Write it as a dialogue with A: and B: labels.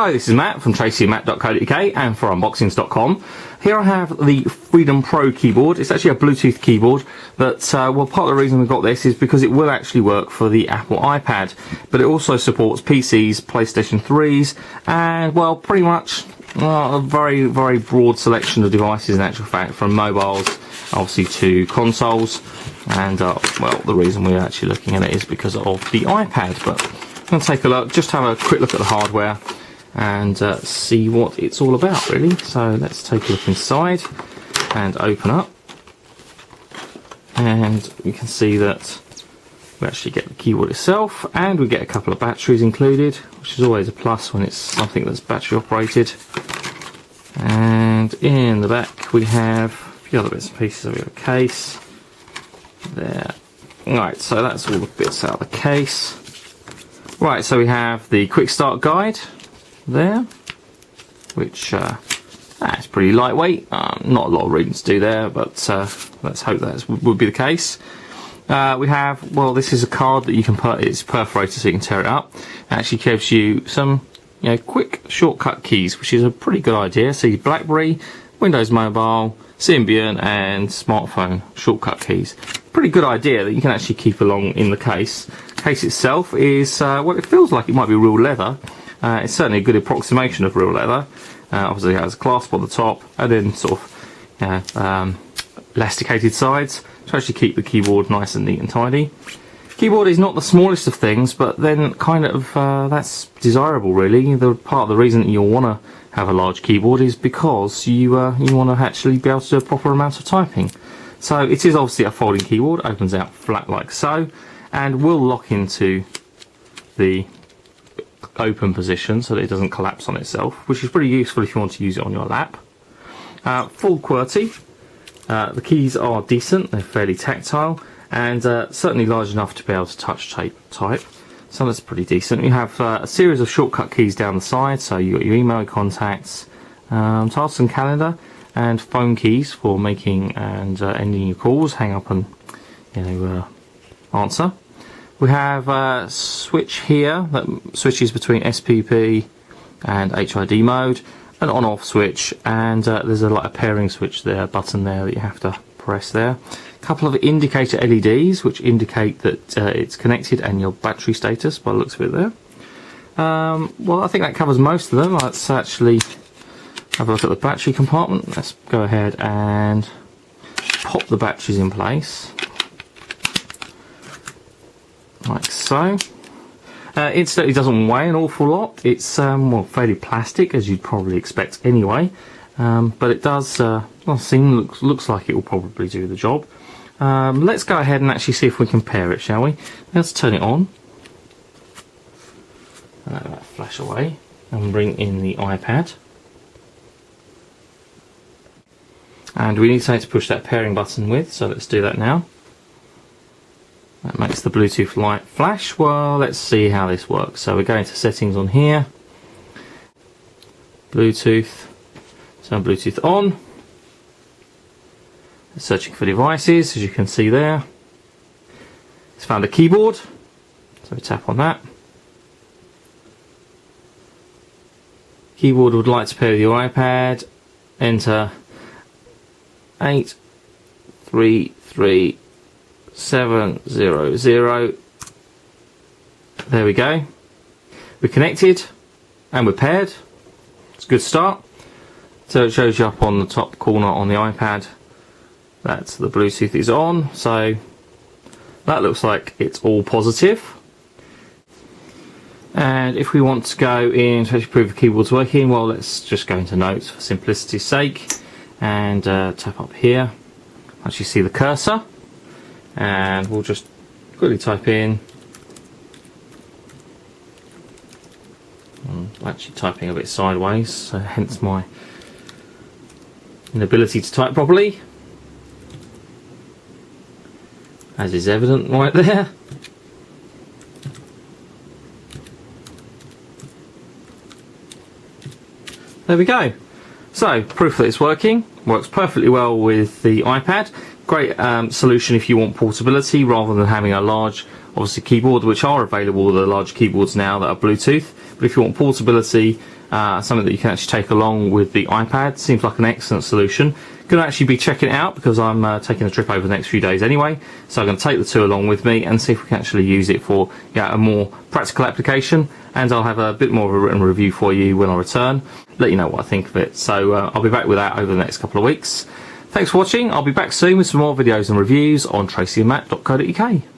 A: Hello, this is Matt from tracyandmatt.co.uk and for unboxings.com. Here I have the Freedom Pro keyboard. It's actually a Bluetooth keyboard, but well, part of the reason we got this is because it will actually work for the Apple iPad, but it also supports PCs, PlayStation 3s, and well, pretty much a very, very broad selection of devices in actual fact, from mobiles obviously to consoles, and well, the reason we're actually looking at it is because of the iPad. But I'm going to take a look, just have a quick look at the hardware and see what it's all about, really. So let's take a look inside and open up, and you can see that we actually get the keyboard itself, and we get a couple of batteries included, which is always a plus when it's something that's battery operated. And in the back we have a few other bits and pieces. We have a case there. Right, so that's all the bits out of the case. Right, so we have the quick start guide there, which is pretty lightweight. Not a lot of reading to do there, but let's hope that would be the case. We have, well, this is a card that you can put, it's perforated so you can tear it up. It actually gives you some, quick shortcut keys, which is a pretty good idea. So your BlackBerry, Windows Mobile, Symbian and smartphone shortcut keys. Pretty good idea that you can actually keep along in the case. The case itself is, well, it feels like it might be real leather. It's certainly a good approximation of real leather. Obviously it has a clasp on the top and then sort of elasticated sides to actually keep the keyboard nice and neat and tidy. Keyboard is not the smallest of things, but then kind of that's desirable, really. The part of the reason that you'll want to have a large keyboard is because you want to actually be able to do a proper amount of typing. So it is obviously a folding keyboard, opens out flat like so, and will lock into the open position so that it doesn't collapse on itself, which is pretty useful if you want to use it on your lap. Full QWERTY. The keys are decent, they're fairly tactile, and certainly large enough to be able to touch type, so that's pretty decent. You have a series of shortcut keys down the side, so you've got your email, contacts, tasks and calendar, and phone keys for making and ending your calls, hang up and answer. We have a switch here that switches between SPP and HID mode, an on-off switch, and there's a pairing switch there, button there that you have to press there. A couple of indicator LEDs which indicate that it's connected and your battery status by the looks of it there. Well, I think that covers most of them. Let's actually have a look at the battery compartment. Let's go ahead and pop the batteries in place. Like so. Incidentally, it doesn't weigh an awful lot. It's well, fairly plastic, as you'd probably expect anyway, but it does looks like it will probably do the job. Let's go ahead and actually see if we can pair it, shall we? Let's turn it on. Let that flash away and bring in the iPad. And we need something to push that pairing button with, so let's do that now. That makes the Bluetooth light flash. Well, let's see how this works. So we're going to settings on here. Bluetooth. Turn Bluetooth on. It's searching for devices, as you can see there. It's found a keyboard. So we tap on that. Keyboard would like to pair with your iPad. Enter 833 700. There we go. We're connected and we're paired. It's a good start. So it shows you up on the top corner on the iPad that the Bluetooth is on. So that looks like it's all positive. And if we want to go in to actually prove the keyboard's working, well, let's just go into Notes for simplicity's sake and tap up here. Actually see the cursor. And we'll just quickly type in. I'm actually typing a bit sideways, so hence my inability to type properly, as is evident right there. There we go. So, proof that it's working. Works perfectly well with the iPad. Great solution if you want portability rather than having a large, obviously, keyboard, which are available, the large keyboards now that are Bluetooth. But if you want portability something that you can actually take along with the iPad. Seems like an excellent solution. Going to actually be checking it out because I'm taking a trip over the next few days anyway, so I'm going to take the two along with me and see if we can actually use it for a more practical application, and I'll have a bit more of a written review for you when I return, let you know what I think of it. So I'll be back with that over the next couple of weeks. Thanks for watching. I'll be back soon with some more videos and reviews on tracyandmatt.co.uk.